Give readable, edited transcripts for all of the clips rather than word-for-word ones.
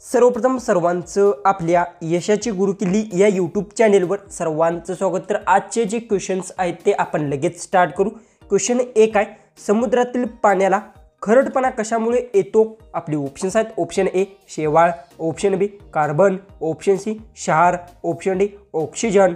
सर्वप्रथम सर्वांचं आपल्या यशाची गुरुकिल्ली या यूट्यूब चॅनेलवर सर्वांचं स्वागत। तर आजचे जे क्वेश्चन्स आहेत ते आपण लगेच स्टार्ट करू। क्वेश्चन 1 आहे, समुद्रातील पाण्याला खरडपणा कशामुळे येतो? आपले ऑप्शन्स आहेत, ऑप्शन ए शेवाळ, ऑप्शन बी कार्बन, ऑप्शन सी क्षार, ऑप्शन डी ऑक्सिजन।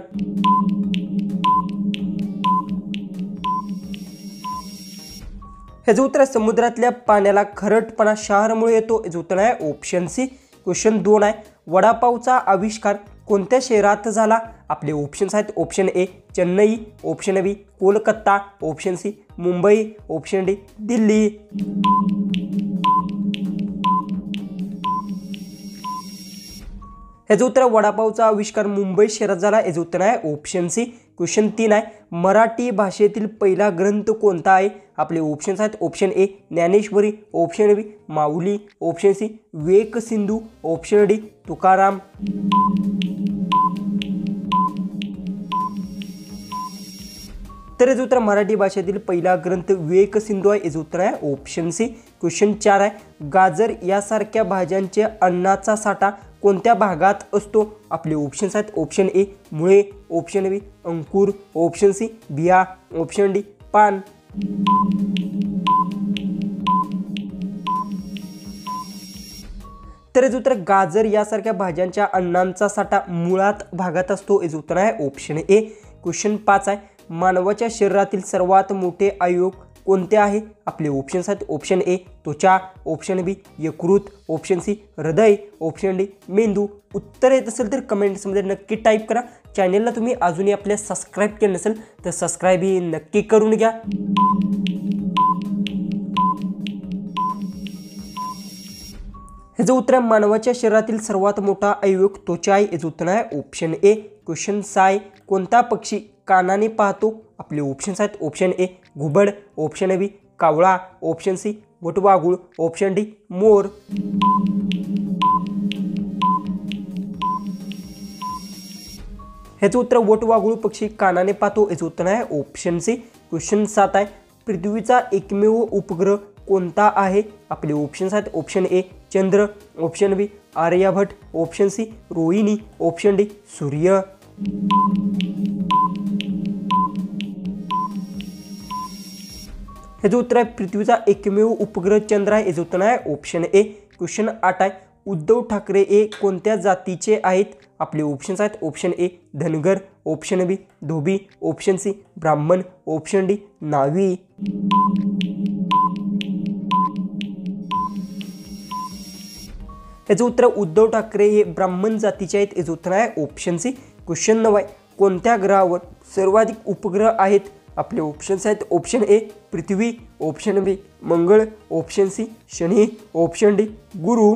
हे जो उत्तर समुद्रातल्या पाण्याला खरडपणा क्षारमुळे येतो, हे उत्तर आहे ऑप्शन सी। क्वेश्चन 2 आहे, वडापावचा आविष्कार कोणत्या शहरात झाला? आपले ऑप्शन्स आहेत, option A Chennai, option B Kolkata, option C Mumbai, option D Delhi. हे जो उत्तर वडापावचा आविष्कार मुंबई शहरात झाला, हे उत्तर आहे ऑप्शन सी। क्वेश्चन 3 आहे, मराठी भाषेतील पहिला ग्रंथ कोणता आहे? आपले ऑप्शन्स आहेत, option A Dnyaneshwari, option B Mauli, option C Vivek Sindhu, option D Tukaram. तर हे उत्तर मराठी भाषेतील पहिला ग्रंथ विवेक सिंधू आहे, हे उत्तर आहे ऑप्शन सी। क्वेश्चन 4 आहे, गाजर यासारख्या भाज्यांचे अन्नाचा साठा कोणत्या भागात असतो? आपले ऑप्शन्स आहेत, ऑप्शन ए मुळे, ऑप्शन बी अंकुर, ऑप्शन सी बिया, ऑप्शन डी पान। तर हे उत्तर गाजर यासारख्या भाज्यांच्या अन्नांचा साठा मुळात भागात असतो, हे उत्तर आहे ऑप्शन ए। क्वेश्चन 5 आहे, मानवाच्या शरीरातील सर्वात मोठे अवयव कोणते आहे? आपले ऑप्शन्स आहेत, ऑप्शन ए त्वचा, ऑप्शन बी यकृत, ऑप्शन सी हृदय, ऑप्शन डी मेंदू। उत्तर येत असेल तर कमेंट्समध्ये नक्की टाईप करा। चॅनेलला तुम्ही अजूनही आपल्या सबस्क्राईब केलं नसेल तर सबस्क्राईब ही नक्की करून घ्या। हे जो उत्तर मानवाच्या शरीरातील सर्वात मोठा अवयव त्वचा आहे, हे उत्तर आहे ऑप्शन ए। क्वेश्चन 6 आहे, कोणता पक्षी कानाने पाहतो? आपले ऑप्शन्स आहेत, ऑप्शन ए घुबड, ऑप्शन बी कावळा, ऑप्शन सी वटवाघूळ, ऑप्शन डी मोर। हेच उत्तर वटवाघूळ पक्षी कानाने पाहतो, हेच उत्तर आहे ऑप्शन सी। क्वेश्चन 7 आहे, पृथ्वीचा एकमेव उपग्रह कोणता आहे? आपले ऑप्शन्स आहेत, ऑप्शन ए चंद्र, option B Aryabhata, option C Rohini, option D सूर्य। हे जो उत्तर आहे पृथ्वीचा एकमेव उपग्रह चंद्र आहे, हे उत्तर आहे ऑप्शन ए। क्वेश्चन 8 आहे, उद्धव ठाकरे हे कोणत्या जातीचे आहेत? आपले ऑप्शन्स आहेत, ऑप्शन ए धनगर, ऑप्शन बी धोबी, ऑप्शन सी ब्राह्मण, ऑप्शन डी नावी। हे उत्तर उद्धव ठाकरे हे ब्राह्मण जातीचे आहेत, हे उत्तर आहे ऑप्शन सी। क्वेश्चन 9 आहे, कोणत्या ग्रहावर सर्वाधिक उपग्रह आहेत? आपले ऑप्शन्स आहेत, ऑप्शन ए पृथ्वी, ऑप्शन बी मंगळ, ऑप्शन सी शनी, ऑप्शन डी गुरु।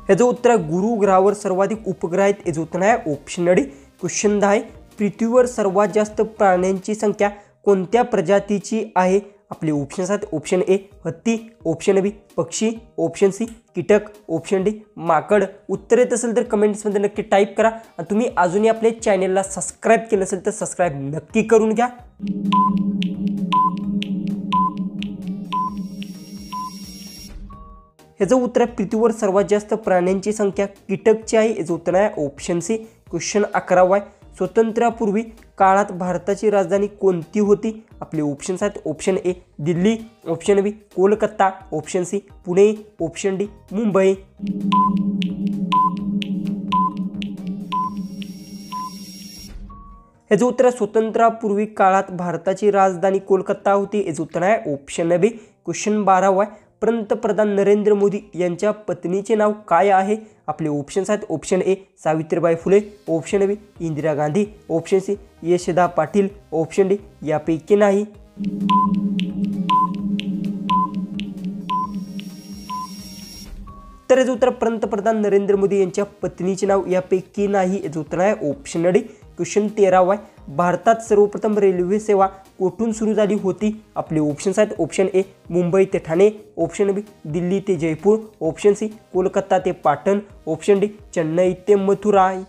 हे जो उत्तर गुरु ग्रहावर सर्वाधिक उपग्रह आहेत, हे उत्तर आहे ऑप्शन डी। क्वेश्चन 10 आहे, पृथ्वीवर सर्वात जास्त प्राण्यांची संख्या कोणत्या प्रजातीची आहे? आपले ऑप्शन्स आहेत, ऑप्शन ए हत्ती, ऑप्शन बी पक्षी, ऑप्शन सी कीटक, ऑप्शन डी माकड। उत्तर येत असेल तर कमेंट्समध्ये नक्की टाईप करा। आणि तुम्ही अजूनही आपल्या चॅनेलला सबस्क्राईब केलं असेल तर सबस्क्राईब नक्की करून घ्या। ह्याचं उत्तर आहे पृथ्वीवर सर्वात जास्त प्राण्यांची संख्या कीटकची आहे, याचं उत्तर आहे ऑप्शन सी। क्वेश्चन 11 आहे, स्वातंत्र्यापूर्वी काळात भारताची राजधानी कोणती होती? आपले ऑप्शन्स आहेत, option A Delhi, option B Kolkata, option C Pune, option D Mumbai. याचं उत्तर आहे स्वातंत्र्यापूर्वी काळात भारताची राजधानी कोलकाता होती, याचं उत्तर आहे ऑप्शन बी। क्वेश्चन 12 आहे, पंतप्रधान नरेंद्र मोदी यांच्या पत्नीचे नाव काय आहे? आपले ऑप्शन्स आहेत, option A Savitribai Phule, option B Indira Gandhi, option C Yashoda Patil, option D यापैकी नाही। तर याचं उत्तर पंतप्रधान नरेंद्र मोदी यांच्या पत्नीचे नाव यापैकी नाही, याचं उत्तर आहे ऑप्शन डी। क्वेश्चन 13 आहे, भारतात सर्वप्रथम रेल्वे सेवा कुठून सुरू झाली होती? आपले ऑप्शन्स आहेत, ऑप्शन ए मुंबई ते ठाणे, ऑप्शन बी दिल्ली ते जयपूर, ऑप्शन सी कोलकाता ते पाटण, ऑप्शन डी चेन्नई ते मथुराई।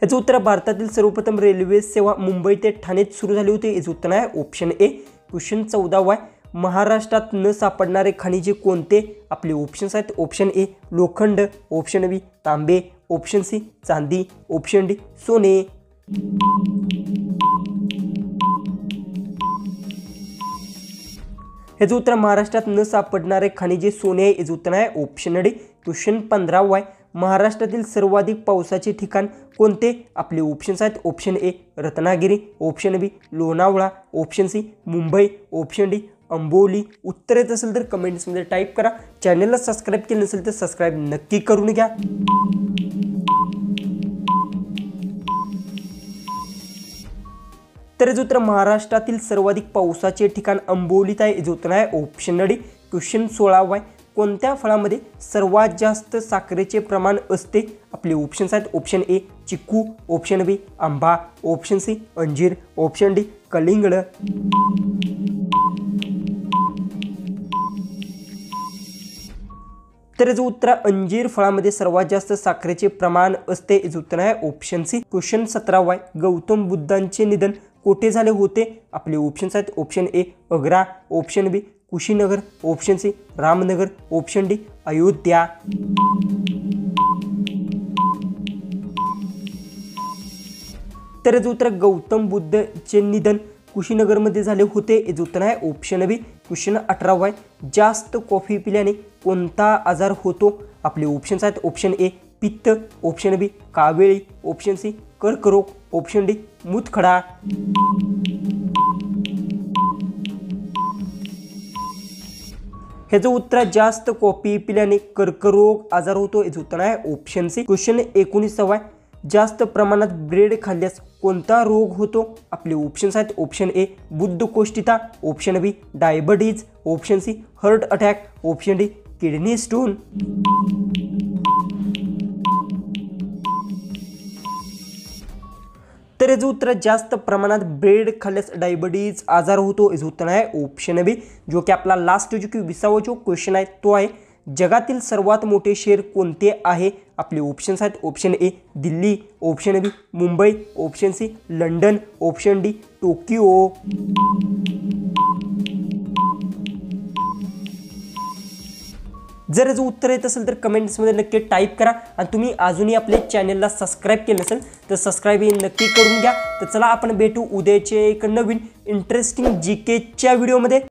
ह्याचं उत्तर भारतातील सर्वप्रथम रेल्वे सेवा मुंबई ते ठाणेत सुरू झाली होती. याचं उत्तर आहे ऑप्शन ए. क्वेश्चन 14 आहे. महाराष्ट्रात न सापडणारे खनिजे कोणते? आपले ऑप्शन्स आहेत. ऑप्शन ए लोखंड, ऑप्शन बी तांबे, ऑप्शन सी चांदी, ऑप्शन डी सोने. याचं उत्तर महाराष्ट्रात न सापडणारे खनिजे सोने आहे. याचं उत्तर आहे ऑप्शन डी. क्वेश्चन 15 आहे. महाराष्ट्रातील सर्वाधिक पावसाचे ठिकाण कोणते? आपले ऑप्शन्स आहेत. Option A Ratnagiri, option B Lonavala, option C Mumbai, option D Amboli. उत्तर येत असेल तर कमेंट्समध्ये टाईप करा. चॅनलला सबस्क्राईब केलं नसेल तर सबस्क्राईब नक्की करून घ्या. तर याचं उत्तर महाराष्ट्रातील सर्वाधिक पावसाचे ठिकाण अंबोलीत आहे. याचं उत्तर आहे ऑप्शन डी. क्वेश्चन 16 आहे. कोणत्या फळामध्ये सर्वात जास्त साखरेचे प्रमाण असते? आपले ऑप्शन्स आहेत. ऑप्शन ए चिक्कू, ऑप्शन बी आंबा, ऑप्शन सी अंजीर, ऑप्शन डी कलिंगड. तर याचं उत्तर अंजीर फळामध्ये सर्वात जास्त साखरेचे प्रमाण असते. याचं उत्तर आहे ऑप्शन सी. क्वेश्चन 17 आहे. गौतम बुद्धांचे निधन कोठे झाले होते? आपले ऑप्शन्स आहेत. Option A Agra, option B Kushinagar, option C Ramnagar, option D Ayodhya. तर याचं उत्तर गौतम बुद्धचे निधन कुशीनगरमध्ये झाले होते. याचं उत्तर आहे ऑप्शन बी. क्वेश्चन 18 आहे. जास्त कॉफी पिल्याने कोणता आजार होतो? आपले ऑप्शन्स आहेत. ऑप्शन ए पित्त, ऑप्शन बी कावेळी, ऑप्शन सी कर्करोग, ऑप्शन डी मूतखडा. ह्याचं उत्तर जास्त कॉफी पिल्याने कर्करोग आजार होतो. याचं उत्तर आहे ऑप्शन सी. क्वेश्चन 19 आहे. जास्त प्रमाणात ब्रेड खाल्ल्यास कोणता रोग होतो? आपले ऑप्शन्स आहेत. ऑप्शन ए बुद्धकोष्ठिता, option B diabetes, option C heart attack, option D kidney stone. तर याचं उत्तर जास्त प्रमाणात ब्रेड खाल्ल्यास डायबिटीज आजार होतो. याचं उत्तर आहे ऑप्शन बी. जो की आपला लास्ट जो की 20वा जो क्वेश्चन आहे तो आहे जगातील सर्वात मोठे शहर कोणते आहे? आपले ऑप्शन्स आहेत. Option A Delhi, option B Mumbai, option C London, option D Tokyo. जर याचं उत्तर येत असेल तर कमेंट्समध्ये नक्की टाईप करा. आणि तुम्ही अजूनही आपल्या चॅनलला सबस्क्राईब केलं नसेल तर सबस्क्राईब नक्की करून घ्या. तर चला आपण भेटू उद्याचे एक नवीन इंटरेस्टिंग जीकेच्या व्हिडिओमध्ये.